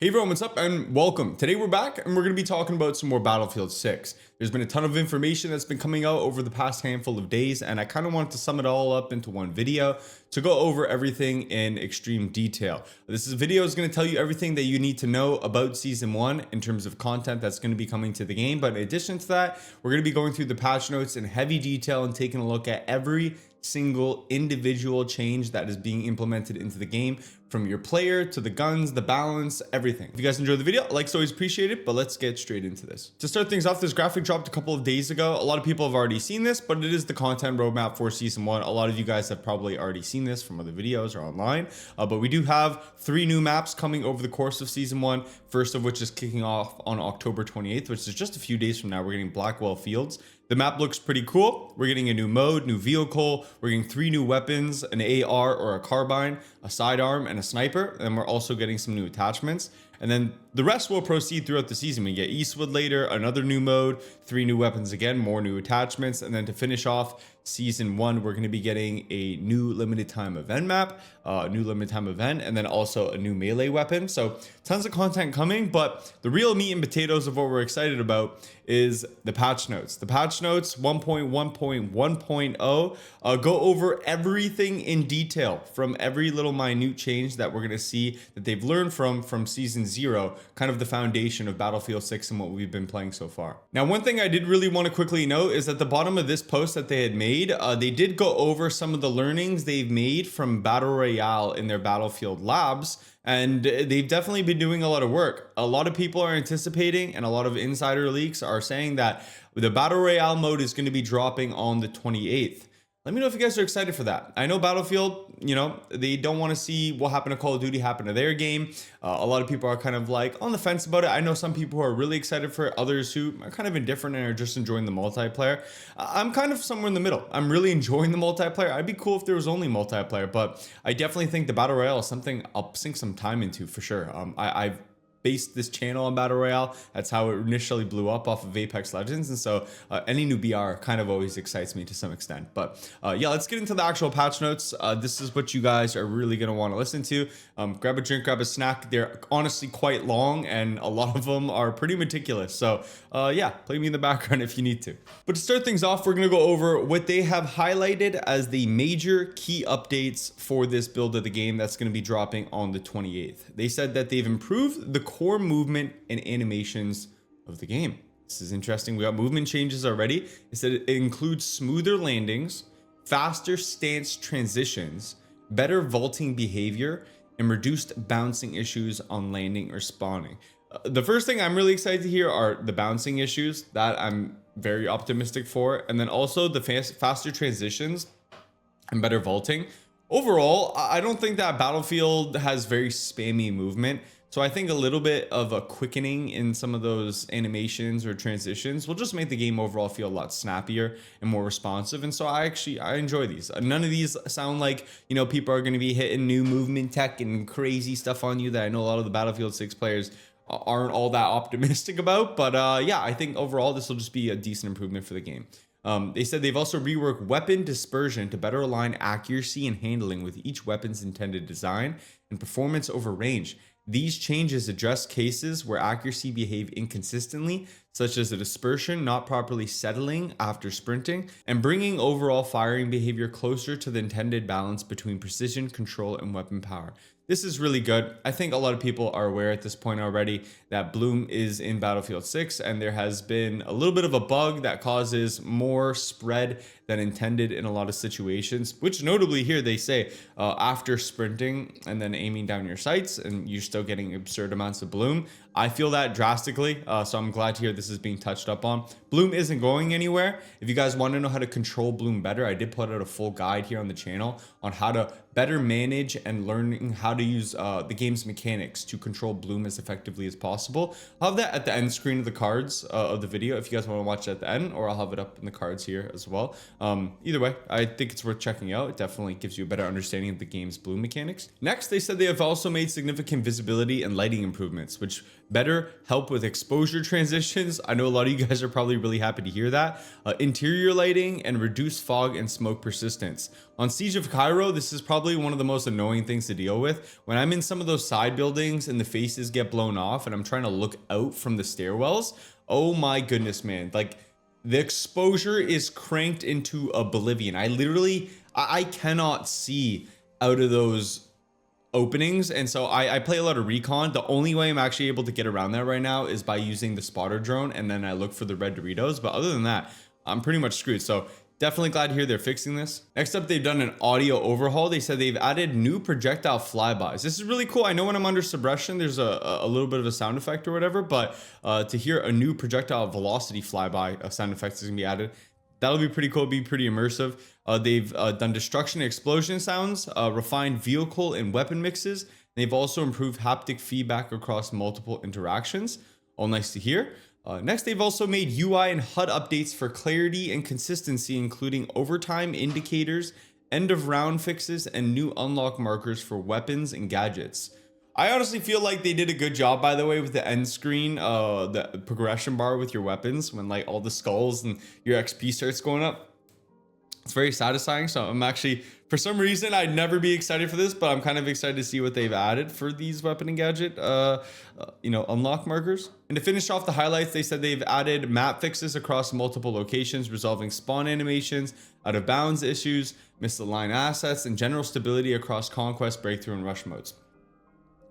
Hey everyone, what's up and welcome. Today we're back and we're going to be talking about some more Battlefield 6. There's been a ton of information that's been coming out over the past handful of days, and I kind of wanted to sum it all up into one video to go over everything in extreme detail. This video is going to tell you everything that you need to know about Season 1 in terms of content that's going to be coming to the game, but in addition to that, we're going to be going through the patch notes in heavy detail and taking a look at every single individual change that is being implemented into the game, from your player to the guns, the balance, everything. If you guys enjoyed the video, likes always appreciated, but let's get straight into this. To start things off, this graphic dropped a couple of days ago. A lot of people have already seen this, but it is the content roadmap for Season 1. A lot of you guys have probably already seen this from other videos or online, but we do have 3 new maps coming over the course of Season 1, first of which is kicking off on October 28th, which is just a few days from now. We're getting Blackwell Fields. The map looks pretty cool. We're getting a new mode, new vehicle. We're getting 3 new weapons, an AR or a carbine, a sidearm, and a sniper. And we're also getting some new attachments. And then the rest will proceed throughout the season. We get Eastwood later, another new mode, 3 new weapons again, more new attachments. And then to finish off Season 1, we're going to be getting a new limited time event map, new limited time event, and then also a new melee weapon. So tons of content coming, but the real meat and potatoes of what we're excited about is the patch notes. The patch notes 1.1.1.0 go over everything in detail, from every little minute change that we're going to see that they've learned from Season 0, kind of the foundation of Battlefield 6 and what we've been playing so far. Now, one thing I did really want to quickly note is at the bottom of this post that they had made, they did go over some of the learnings they've made from Battle Royale in their Battlefield labs, and they've definitely been doing a lot of work. A lot of people are anticipating, and a lot of insider leaks are saying that the Battle Royale mode is going to be dropping on the 28th. Let me know if you guys are excited for that. I know Battlefield, they don't want to see what happened to Call of Duty happen to their game. A lot of people are kind of like on the fence about it. I know some people who are really excited for it, others who are kind of indifferent and are just enjoying the multiplayer. I'm kind of somewhere in the middle. I'm really enjoying the multiplayer. I'd be cool if there was only multiplayer, but I definitely think the Battle Royale is something I'll sink some time into for sure. I've based this channel on Battle Royale. That's how it initially blew up off of Apex Legends, and so any new BR kind of always excites me to some extent. But yeah, let's get into the actual patch notes. This is what you guys are really going to want to listen to. Grab a drink, grab a snack. They're honestly quite long, and a lot of them are pretty meticulous, so yeah, play me in the background if you need to. But to start things off, we're going to go over what they have highlighted as the major key updates for this build of the game that's going to be dropping on the 28th. They said that they've improved the core movement and animations of the game. This is interesting. We got movement changes already. It said it includes smoother landings, faster stance transitions, better vaulting behavior, and reduced bouncing issues on landing or spawning. The first thing I'm really excited to hear are the bouncing issues that I'm very optimistic for, and then also the faster transitions and better vaulting. Overall, I don't think that Battlefield has very spammy movement. So I think a little bit of a quickening in some of those animations or transitions will just make the game overall feel a lot snappier and more responsive. And so I enjoy these. None of these sound like, people are going to be hitting new movement tech and crazy stuff on you that I know a lot of the Battlefield 6 players aren't all that optimistic about. But yeah, I think overall this will just be a decent improvement for the game. They said they've also reworked weapon dispersion to better align accuracy and handling with each weapon's intended design and performance over range. These changes address cases where accuracy behaved inconsistently, such as a dispersion not properly settling after sprinting, and bringing overall firing behavior closer to the intended balance between precision, control, and weapon power. This is really good. I think a lot of people are aware at this point already that Bloom is in Battlefield 6, and there has been a little bit of a bug that causes more spread than intended in a lot of situations, which notably here they say after sprinting and then aiming down your sights, and you're still getting absurd amounts of Bloom. I feel that drastically, so I'm glad to hear this is being touched up on. Bloom isn't going anywhere. If you guys want to know how to control Bloom better, I did put out a full guide here on the channel on how to better manage and learning how to use the game's mechanics to control Bloom as effectively as possible. I'll have that at the end screen of the cards of the video if you guys want to watch it at the end, or I'll have it up in the cards here as well. Either way, I think it's worth checking out. It definitely gives you a better understanding of the game's bloom mechanics. Next, they said they have also made significant visibility and lighting improvements, which better help with exposure transitions. I know a lot of you guys are probably really happy to hear that. Interior lighting and reduce fog and smoke persistence. On Siege of Cairo, this is probably one of the most annoying things to deal with. When I'm in some of those side buildings and the faces get blown off and I'm trying to look out from the stairwells, oh my goodness, man. Like, the exposure is cranked into oblivion. I cannot see out of those openings, and so I play a lot of recon. The only way I'm actually able to get around that right now is by using the spotter drone, and then I look for the red Doritos. But other than that, I'm pretty much screwed. So definitely glad to hear they're fixing this. Next up, they've done an audio overhaul. They said they've added new projectile flybys. This is really cool. I know when I'm under suppression, there's a little bit of a sound effect or whatever, but to hear a new projectile velocity flyby sound effect is gonna be added. That'll be pretty cool, be pretty immersive. They've done destruction and explosion sounds, refined vehicle and weapon mixes. They've also improved haptic feedback across multiple interactions. All nice to hear. Next, they've also made UI and HUD updates for clarity and consistency, including overtime indicators, end of round fixes, and new unlock markers for weapons and gadgets. I honestly feel like they did a good job, by the way, with the end screen, the progression bar with your weapons when like all the skulls and your XP starts going up. It's very satisfying. So I'm actually, for some reason, I'd never be excited for this, but I'm kind of excited to see what they've added for these weapon and gadget, unlock markers. And to finish off the highlights, they said they've added map fixes across multiple locations, resolving spawn animations, out of bounds issues, misaligned assets, and general stability across conquest, breakthrough, and rush modes.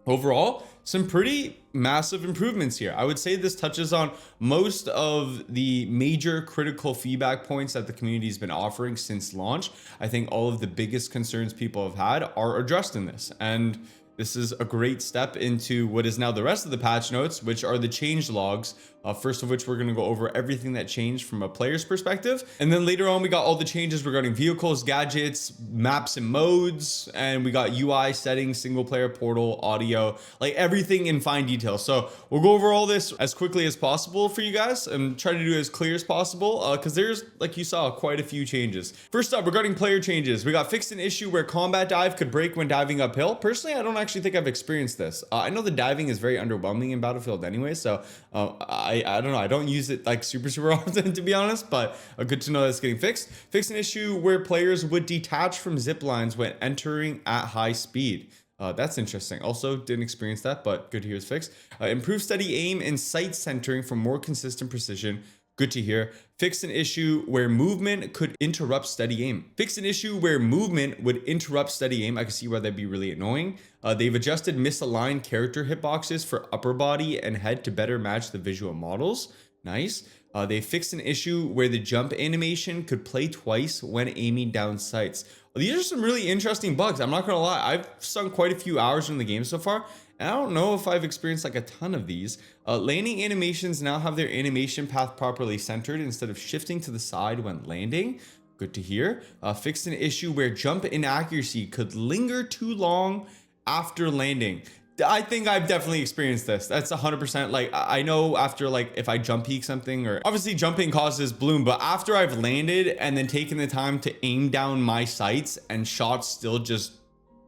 Overall, some pretty massive improvements here. I would say this touches on most of the major critical feedback points that the community has been offering since launch. I think all of the biggest concerns people have had are addressed in this, and this is a great step into what is now the rest of the patch notes, which are the change logs. First of which we're going to go over everything that changed from a player's perspective. And then later on, we got all the changes regarding vehicles, gadgets, maps and modes. And we got UI settings, single player portal, audio, like everything in fine detail. So we'll go over all this as quickly as possible for you guys and try to do it as clear as possible. Because there's, like you saw, quite a few changes. First up, regarding player changes, we got fixed an issue where combat dive could break when diving uphill. Personally, I don't actually think I've experienced this. I know the diving is very underwhelming in Battlefield anyway. So I don't know. I don't use it like super often, to be honest, but good to know that's getting fixed. Fix an issue where players would detach from zip lines when entering at high speed. That's interesting. Also didn't experience that, but good to hear it's fixed. Improve steady aim and sight centering for more consistent precision. Good to hear. Fix an issue where movement could interrupt steady aim. Fix an issue where movement would interrupt steady aim. I can see why that'd be really annoying. They've adjusted misaligned character hitboxes for upper body and head to better match the visual models. Nice. They fixed an issue where the jump animation could play twice when aiming down sights. These are some really interesting bugs. I'm not gonna lie. I've sunk quite a few hours in the game so far, and I don't know if I've experienced like a ton of these. Landing animations now have their animation path properly centered instead of shifting to the side when landing. Good to hear. Fixed an issue where jump inaccuracy could linger too long after landing. I think I've definitely experienced this. That's 100%. Like, I know after, like, if I jump peek something, or obviously jumping causes bloom, but after I've landed and then taken the time to aim down my sights and shots still just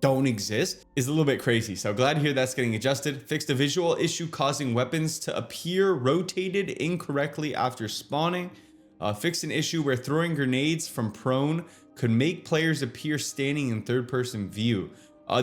don't exist is a little bit crazy. So glad to hear that's getting adjusted. Fixed a visual issue causing weapons to appear rotated incorrectly after spawning. Fixed an issue where throwing grenades from prone could make players appear standing in third-person view.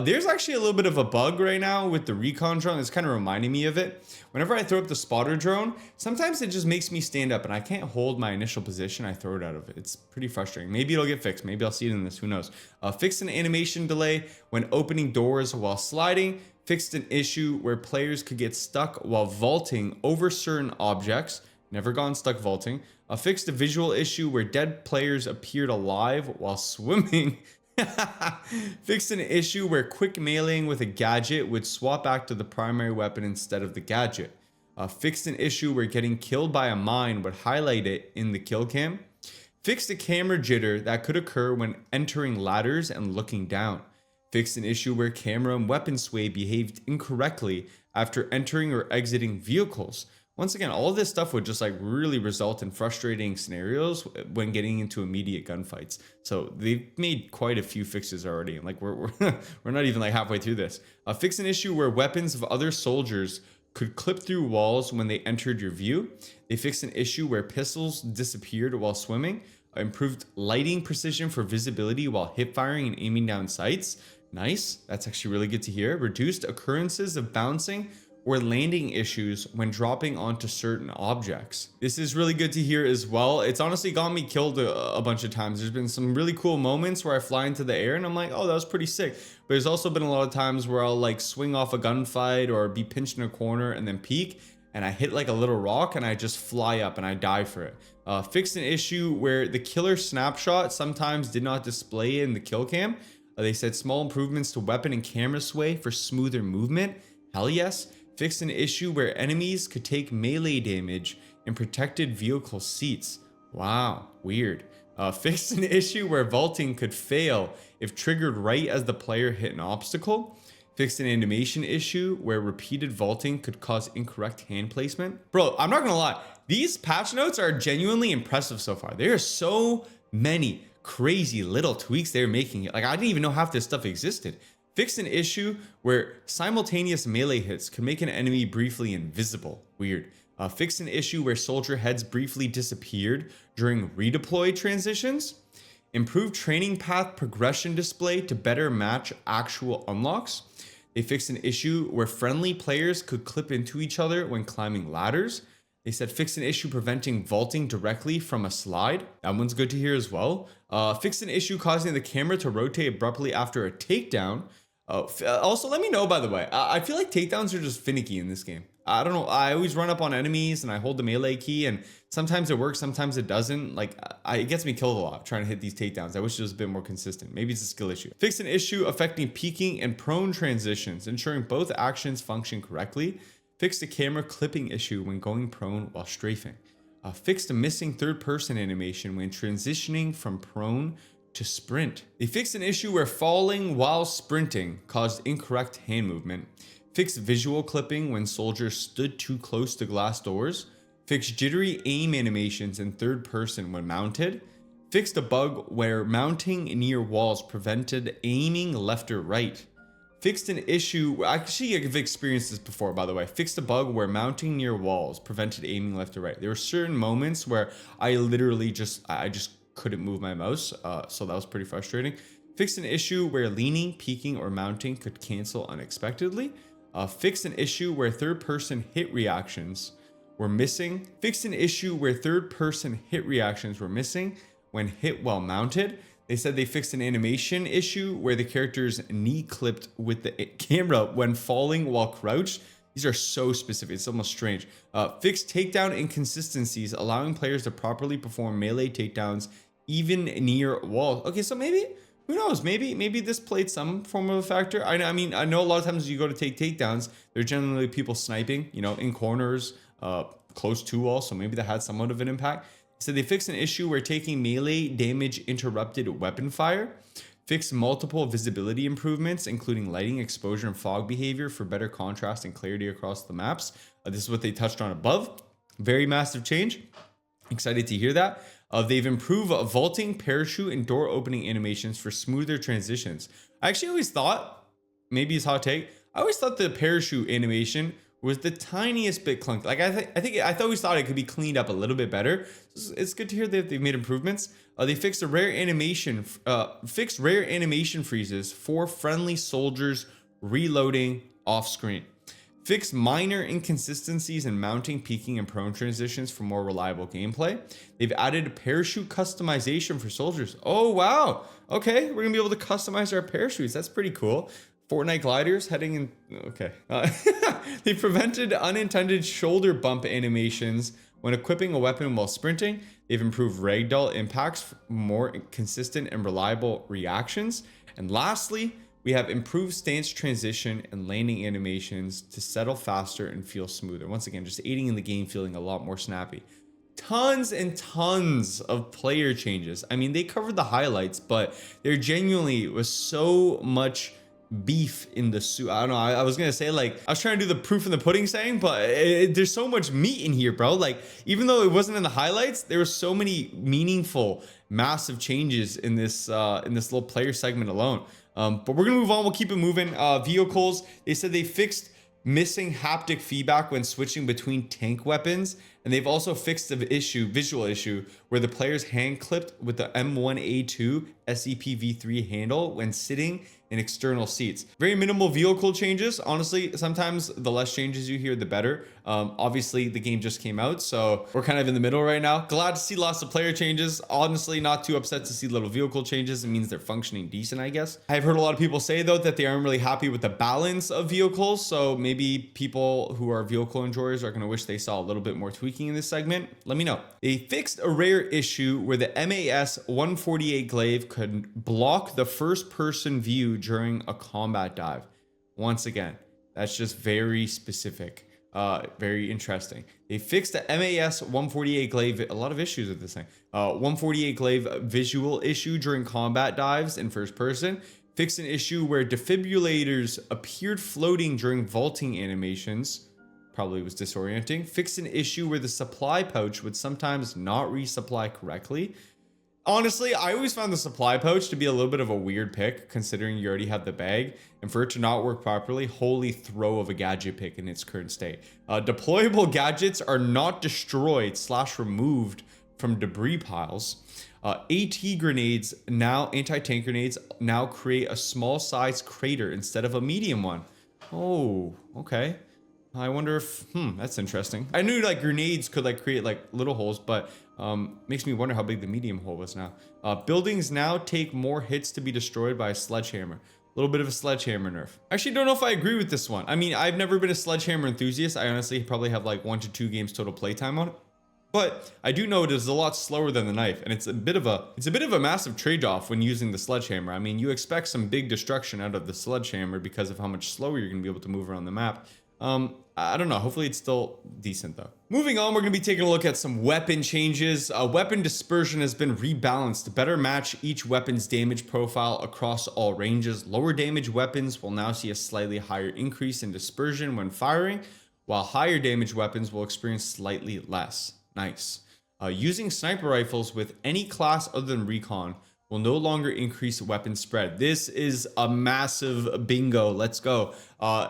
There's actually a little bit of a bug right now with the recon drone that's kind of reminding me of it. Whenever I throw up the spotter drone, sometimes it just makes me stand up and I can't hold my initial position. I throw it out of it. It's pretty frustrating. Maybe it'll get fixed. Maybe I'll see it in this. Who knows? Fixed an animation delay when opening doors while sliding. Fixed an issue where players could get stuck while vaulting over certain objects. Never gotten stuck vaulting. Fixed a visual issue where dead players appeared alive while swimming. Fixed an issue where quick meleeing with a gadget would swap back to the primary weapon instead of the gadget. Fixed an issue where getting killed by a mine would highlight it in the kill cam. Fixed a camera jitter that could occur when entering ladders and looking down. Fixed an issue where camera and weapon sway behaved incorrectly after entering or exiting vehicles. Once again, all of this stuff would just like really result in frustrating scenarios when getting into immediate gunfights. So they've made quite a few fixes already, and like we're we're not even like halfway through this. Fix an issue where weapons of other soldiers could clip through walls when they entered your view. They fixed an issue where pistols disappeared while swimming. Improved lighting precision for visibility while hip firing and aiming down sights. Nice. That's actually really good to hear. Reduced occurrences of bouncing or landing issues when dropping onto certain objects. This is really good to hear as well. It's honestly got me killed a bunch of times. There's been some really cool moments where I fly into the air and I'm like, oh, that was pretty sick. But there's also been a lot of times where I'll like swing off a gunfight or be pinched in a corner and then peek, and I hit like a little rock and I just fly up and I die for it. Fixed an issue where the killer snapshot sometimes did not display in the kill cam. They said small improvements to weapon and camera sway for smoother movement. Hell yes. Fixed an issue where enemies could take melee damage in protected vehicle seats. Wow, weird. Fixed an issue where vaulting could fail if triggered right as the player hit an obstacle. Fixed an animation issue where repeated vaulting could cause incorrect hand placement. Bro, I'm not gonna lie. These patch notes are genuinely impressive so far. There are so many crazy little tweaks they're making. Like, I didn't even know half this stuff existed. Fixed an issue where simultaneous melee hits could make an enemy briefly invisible. Weird. Fixed an issue where soldier heads briefly disappeared during redeploy transitions. Improved training path progression display to better match actual unlocks. They fixed an issue where friendly players could clip into each other when climbing ladders. They said fix an issue preventing vaulting directly from a slide. That one's good to hear as well. Fix an issue causing the camera to rotate abruptly after a takedown. Also, let me know, by the way, I feel like takedowns are just finicky in this game. I don't know. I always run up on enemies and I hold the melee key, and sometimes it works, sometimes it doesn't. Like, it gets me killed a lot trying to hit these takedowns. I wish it was a bit more consistent. Maybe it's a skill issue. Fix an issue affecting peeking and prone transitions, ensuring both actions function correctly. Fixed a camera clipping issue when going prone while strafing. Fixed a missing third-person animation when transitioning from prone to sprint. They fixed an issue where falling while sprinting caused incorrect hand movement. Fixed visual clipping when soldiers stood too close to glass doors. Fixed jittery aim animations in third person when mounted. Fixed a bug where mounting near walls prevented aiming left or right. Fixed an issue, actually I've experienced this before, by the way. Fixed a bug where mounting near walls prevented aiming left or right. There were certain moments where I literally just couldn't move my mouse, so that was pretty frustrating. Fixed an issue where leaning, peeking, or mounting could cancel unexpectedly. Fixed an issue where third-person hit reactions were missing. Fixed an issue where third-person hit reactions were missing when hit while mounted. They said they fixed an animation issue where the character's knee clipped with the camera when falling while crouched. These are so specific, it's almost strange. Fixed takedown inconsistencies, allowing players to properly perform melee takedowns even near walls. Okay, so maybe, who knows, maybe this played some form of a factor. I mean, I know a lot of times you go to take takedowns, there are generally people sniping, you know, in corners, close to walls, so maybe that had somewhat of an impact. So they fixed an issue where taking melee damage interrupted weapon fire. Fixed multiple visibility improvements, including lighting, exposure, and fog behavior for better contrast and clarity across the maps. This is what they touched on above. Very massive change. Excited to hear that. They've improved vaulting, parachute, and door opening animations for smoother transitions. I actually always thought, maybe it's hot take, I always thought the parachute animation was the tiniest bit clunky. Like I always thought it could be cleaned up a little bit better. It's good to hear that they've made improvements. They fixed rare animation freezes for friendly soldiers reloading off screen. Fixed minor inconsistencies in mounting, peeking, and prone transitions for more reliable gameplay. They've added parachute customization for soldiers. Oh wow! Okay, we're gonna be able to customize our parachutes. That's pretty cool. Fortnite gliders heading in. Okay. They prevented unintended shoulder bump animations when equipping a weapon while sprinting. They've improved ragdoll impacts for more consistent and reliable reactions. And lastly, we have improved stance transition and landing animations to settle faster and feel smoother. Once again, just aiding in the game feeling a lot more snappy. Tons and tons of player changes. I mean, they covered the highlights, but there genuinely was so much beef in the soup. I don't know. I was gonna say, like, I was trying to do the proof in the pudding saying, but there's so much meat in here, bro. Like, even though it wasn't in the highlights, there were so many meaningful, massive changes in this little player segment alone. But we're gonna move on. We'll keep it moving. Vehicles. They said they fixed missing haptic feedback when switching between tank weapons, and they've also fixed the visual issue where the player's hand clipped with the M1A2 SEPv3 handle when sitting in external seats. Very minimal vehicle changes. Honestly, sometimes the less changes you hear, the better. Obviously, the game just came out, so we're kind of in the middle right now. Glad to see lots of player changes. Honestly, not too upset to see little vehicle changes. It means they're functioning decent, I guess. I've heard a lot of people say, though, that they aren't really happy with the balance of vehicles, so maybe people who are vehicle enjoyers are going to wish they saw a little bit more tweaking in this segment. Let me know. They fixed a rare issue where the MAS 148 glaive could block the first-person view during a combat dive. Once again, that's just very specific, very interesting. They fixed the MAS 148 glaive, a lot of issues with this thing. 148 glaive visual issue during combat dives in first person. Fixed an issue where defibrillators appeared floating during vaulting animations. Probably was disorienting. Fixed an issue where the supply pouch would sometimes not resupply correctly. Honestly, I always found the supply pouch to be a little bit of a weird pick, considering you already have the bag, and for it to not work properly, holy throw of a gadget pick in its current state. Deployable gadgets are not destroyed / removed from debris piles. AT grenades, now anti-tank grenades, now create a small size crater instead of a medium one. Oh, okay. I wonder if, that's interesting. I knew like grenades could like create like little holes, but makes me wonder how big the medium hole was now. Buildings now take more hits to be destroyed by a sledgehammer. A little bit of a sledgehammer nerf. Actually, don't know if I agree with this one. I mean, I've never been a sledgehammer enthusiast. I honestly probably have like 1 to 2 games total playtime on it. But I do know it is a lot slower than the knife, and it's a bit of a massive trade-off when using the sledgehammer. I mean, you expect some big destruction out of the sledgehammer because of how much slower you're gonna be able to move around the map. I don't know. Hopefully it's still decent though. Moving on, we're going to be taking a look at some weapon changes. Weapon dispersion has been rebalanced to better match each weapon's damage profile across all ranges. Lower damage weapons will now see a slightly higher increase in dispersion when firing, while higher damage weapons will experience slightly less. Nice. Using sniper rifles with any class other than recon will no longer increase weapon spread. This is a massive bingo. Let's go.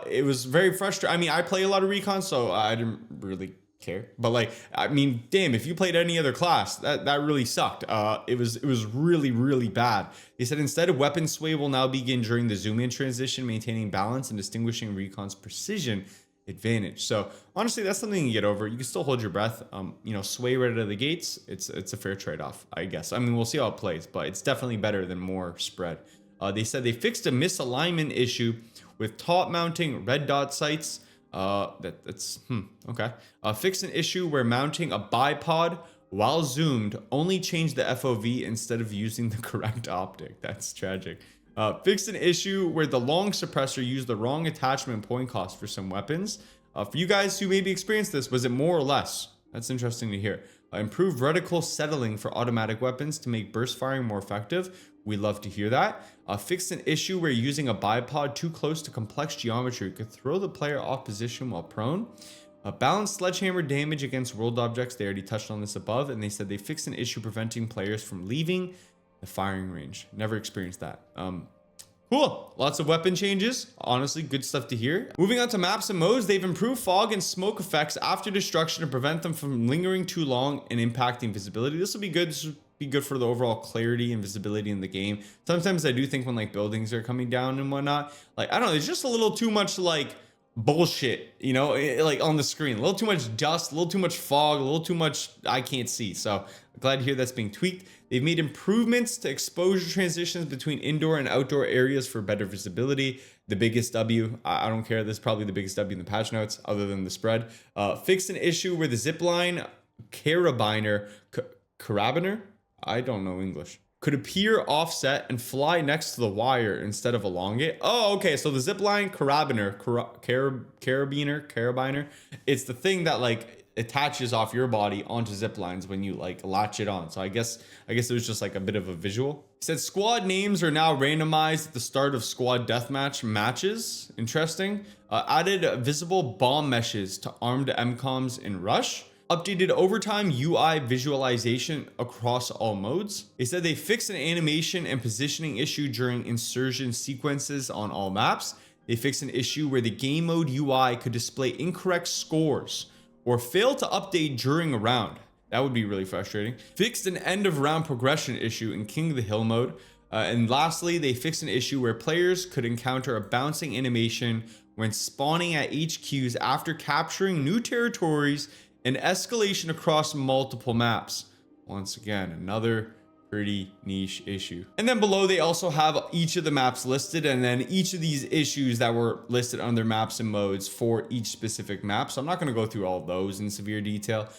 It was very frustrating. I mean, I play a lot of recon, so I didn't really care. But like, I mean, damn, if you played any other class, that really sucked. It was really, really bad. They said instead, weapon sway will now begin during the zoom in transition, maintaining balance and distinguishing recon's precision advantage. So honestly, that's something you get over. You can still hold your breath. Sway right out of the gates. It's a fair trade-off, I guess. I mean, we'll see how it plays, but it's definitely better than more spread. They said they fixed a misalignment issue with top mounting red dot sights. Okay. Fixed an issue where mounting a bipod while zoomed only changed the FOV instead of using the correct optic. That's tragic. Fixed an issue where the long suppressor used the wrong attachment point cost for some weapons. For you guys who maybe experienced this, was it more or less? That's interesting to hear. Improved reticle settling for automatic weapons to make burst firing more effective. We love to hear that. Fixed an issue where using a bipod too close to complex geometry could throw the player off position while prone. Balanced sledgehammer damage against rolled objects. They already touched on this above, and they said they fixed an issue preventing players from leaving the firing range. Never experienced that. Cool. Lots of weapon changes. Honestly, good stuff to hear. Moving on to maps and modes, they've improved fog and smoke effects after destruction to prevent them from lingering too long and impacting visibility. This will be good. This will be good for the overall clarity and visibility in the game. Sometimes I do think when like buildings are coming down and whatnot, like, I don't know, there's just a little too much like bullshit, like on the screen. A little too much dust, a little too much fog, a little too much I can't see. So glad to hear that's being tweaked. They've made improvements to exposure transitions between indoor and outdoor areas for better visibility. The biggest W, I don't care, this is probably the biggest W in the patch notes other than the spread. Fixed an issue where the zipline carabiner, I don't know English, could appear offset and fly next to the wire instead of along it. Oh, okay. So the zipline carabiner, it's the thing that like attaches off your body onto zip lines when you like latch it on. So I guess it was just like a bit of a visual. It said squad names are now randomized at the start of squad deathmatch matches. Interesting. Added visible bomb meshes to armed MCOMs in Rush. Updated overtime UI visualization across all modes. They said they fixed an animation and positioning issue during insurgent sequences on all maps. They fixed an issue where the game mode UI could display incorrect scores or fail to update during a round. That would be really frustrating. Fixed an end of round progression issue in King of the Hill mode. And lastly, they fixed an issue where players could encounter a bouncing animation when spawning at HQs after capturing new territories and escalation across multiple maps. Once again, another pretty niche issue. And then below they also have each of the maps listed, and then each of these issues that were listed on their maps and modes for each specific map. So I'm not going to go through all of those in severe detail.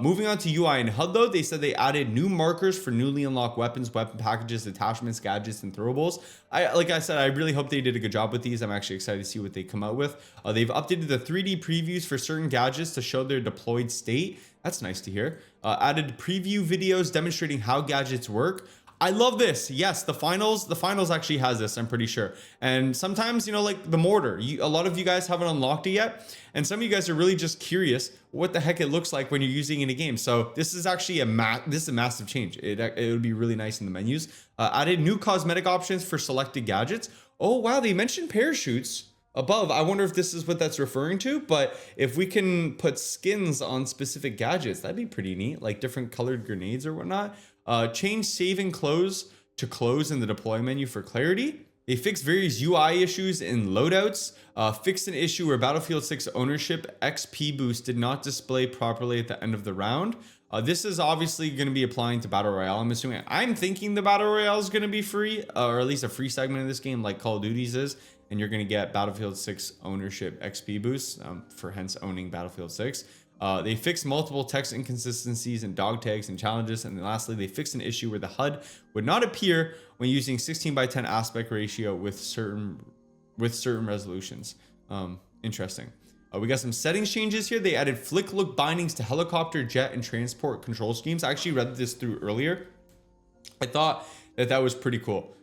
Moving on to UI and HUD though, they said they added new markers for newly unlocked weapons, weapon packages, attachments, gadgets, and throwables. Like I said, I really hope they did a good job with these. I'm actually excited to see what they come out with. They've updated the 3D previews for certain gadgets to show their deployed state. That's nice to hear. Added preview videos demonstrating how gadgets work. I love this. Yes, the finals actually has this, I'm pretty sure. And sometimes, you know, like the mortar, a lot of you guys haven't unlocked it yet. And some of you guys are really just curious what the heck it looks like when you're using it in a game. So this is actually a massive change. It would be really nice in the menus. Added new cosmetic options for selected gadgets. Oh, wow. They mentioned parachutes above. I wonder if this is what that's referring to, but if we can put skins on specific gadgets, that'd be pretty neat, like different colored grenades or whatnot. Change saving close to close in the deploy menu for clarity. They fixed various UI issues in loadouts. Fixed an issue where Battlefield 6 ownership XP boost did not display properly at the end of the round. This is obviously going to be applying to Battle Royale. I'm thinking the Battle Royale is going to be free, or at least a free segment of this game like Call of Duty's is. And you're going to get Battlefield 6 ownership XP boosts for hence owning Battlefield 6. They fixed multiple text inconsistencies and dog tags and challenges. And then lastly, they fixed an issue where the HUD would not appear when using 16:10 aspect ratio with certain resolutions. Interesting. We got some settings changes here. They added flick look bindings to helicopter, jet, and transport control schemes. I actually read this through earlier. I thought that was pretty cool.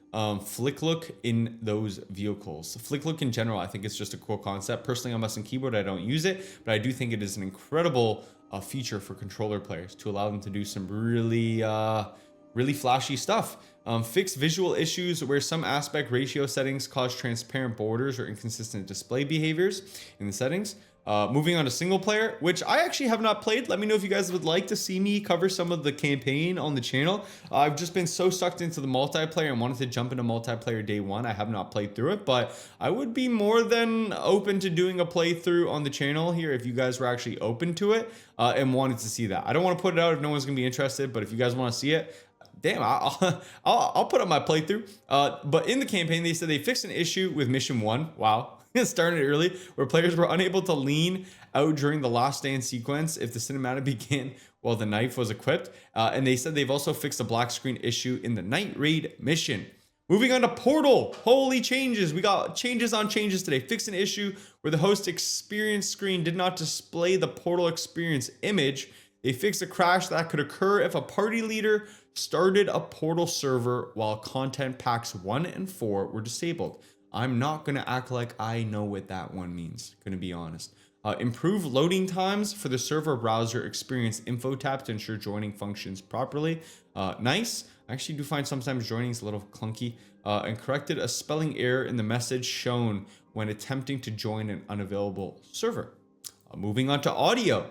Flick look in those vehicles. Flick look in general, I think it's just a cool concept. Personally, on mouse and keyboard, I don't use it, but I do think it is an incredible feature for controller players to allow them to do some really flashy stuff. Fix visual issues where some aspect ratio settings cause transparent borders or inconsistent display behaviors in the settings. Moving on to single player, which I actually have not played. Let me know if you guys would like to see me cover some of the campaign on the channel. I've just been so sucked into the multiplayer and wanted to jump into multiplayer day one. I have not played through it, but I would be more than open to doing a playthrough on the channel here if you guys were actually open to it and wanted to see that. I don't want to put it out if no one's gonna be interested, but if you guys want to see it, damn, I'll put up my playthrough. But in the campaign, they said they fixed an issue with mission 1. Wow. It started early, where players were unable to lean out during the last stand sequence if the cinematic began while the knife was equipped. And they said they've also fixed a black screen issue in the night raid mission. Moving on to Portal. Holy changes. We got changes on changes today. Fixed an issue where the host experience screen did not display the Portal experience image. They fixed a crash that could occur if a party leader started a Portal server while content packs 1 and 4 were disabled. I'm not going to act like I know what that one means, going to be honest. Improve loading times for the server browser experience info tab to ensure joining functions properly. Nice. I actually do find sometimes joining is a little clunky. And corrected a spelling error in the message shown when attempting to join an unavailable server. Moving on to audio.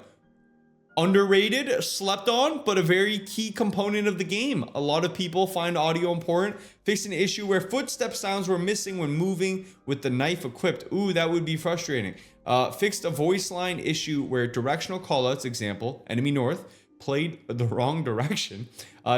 Underrated, slept on, but a very key component of the game. A lot of people find audio important. Fixed an issue where footstep sounds were missing when moving with the knife equipped. Ooh, that would be frustrating. Fixed a voice line issue where directional callouts, example, enemy north, played the wrong direction.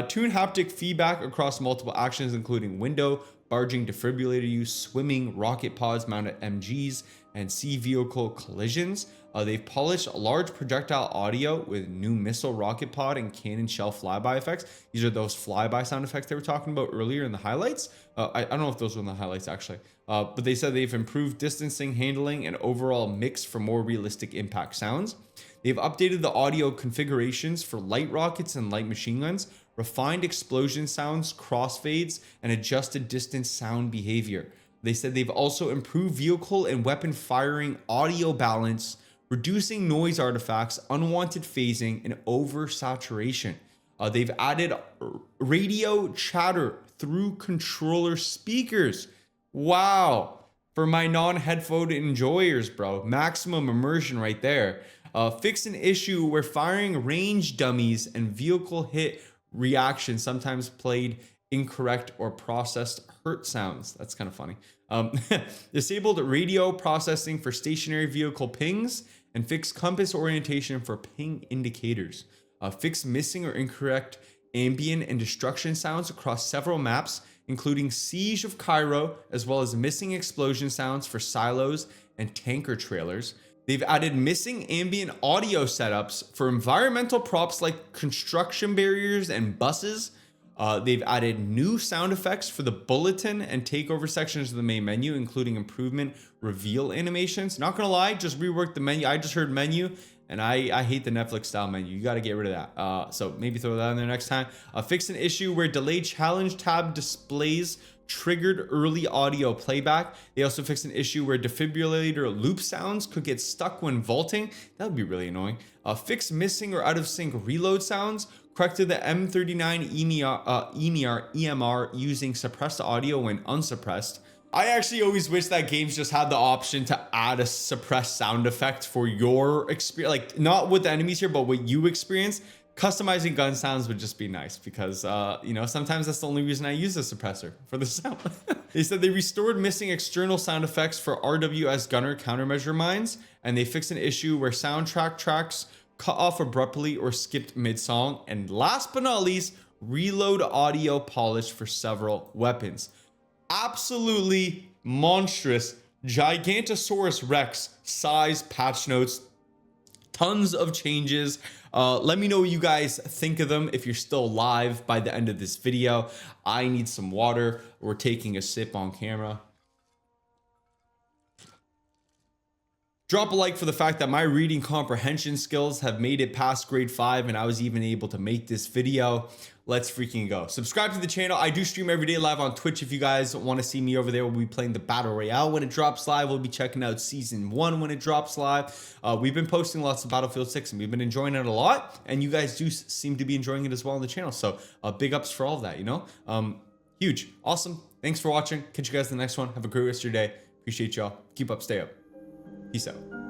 Tuned haptic feedback across multiple actions, including window, barging, defibrillator use, swimming, rocket pods mounted MGs, and sea vehicle collisions. They've polished large projectile audio with new missile rocket pod and cannon shell flyby effects. These are those flyby sound effects they were talking about earlier in the highlights. I don't know if those were in the highlights actually, but they said they've improved distancing, handling, and overall mix for more realistic impact sounds. They've updated the audio configurations for light rockets and light machine guns, refined explosion sounds, crossfades, and adjusted distance sound behavior. They said they've also improved vehicle and weapon firing audio balance, reducing noise artifacts, unwanted phasing, and oversaturation. They've added radio chatter through controller speakers. Wow. For my non-headphone enjoyers, bro. Maximum immersion right there. Fix an issue where firing range dummies and vehicle hit reaction sometimes played incorrect or processed hurt sounds. That's kind of funny. Disabled radio processing for stationary vehicle pings and fix compass orientation for ping indicators. Fix missing or incorrect ambient and destruction sounds across several maps, including Siege of Cairo, as well as missing explosion sounds for silos and tanker trailers. They've added missing ambient audio setups for environmental props like construction barriers and buses. They've added new sound effects for the bulletin and takeover sections of the main menu, including improvement reveal animations. Not gonna lie, just reworked the menu. I just heard menu and I hate the Netflix style menu. You got to get rid of that. So maybe throw that in there next time. Fix an issue where delayed challenge tab displays triggered early audio playback. They also fixed an issue where defibrillator loop sounds could get stuck when vaulting. That would be really annoying. Fix missing or out of sync reload sounds. Corrected the M39 EMR using suppressed audio when unsuppressed. I actually always wish that games just had the option to add a suppressed sound effect for your experience, like not with the enemies here, but what you experience. Customizing gun sounds would just be nice because, you know, sometimes that's the only reason I use a suppressor for the sound. They said they restored missing external sound effects for RWS gunner countermeasure mines, and they fixed an issue where soundtrack tracks cut off abruptly or skipped mid-song. And last but not least, reload audio polish for several weapons. Absolutely monstrous Gigantosaurus Rex size patch notes. Tons of changes. Let me know what you guys think of them if you're still live by the end of this video. I need some water. We're taking a sip on camera. Drop a like for the fact that my reading comprehension skills have made it past grade 5 and I was even able to make this video. Let's freaking go. Subscribe to the channel. I do stream every day live on Twitch. If you guys want to see me over there, we'll be playing the Battle Royale when it drops live. We'll be checking out Season 1 when it drops live. We've been posting lots of Battlefield 6 and we've been enjoying it a lot. And you guys do seem to be enjoying it as well on the channel. So big ups for all of that, you know? Huge. Awesome. Thanks for watching. Catch you guys in the next one. Have a great rest of your day. Appreciate y'all. Keep up, stay up. Peace out.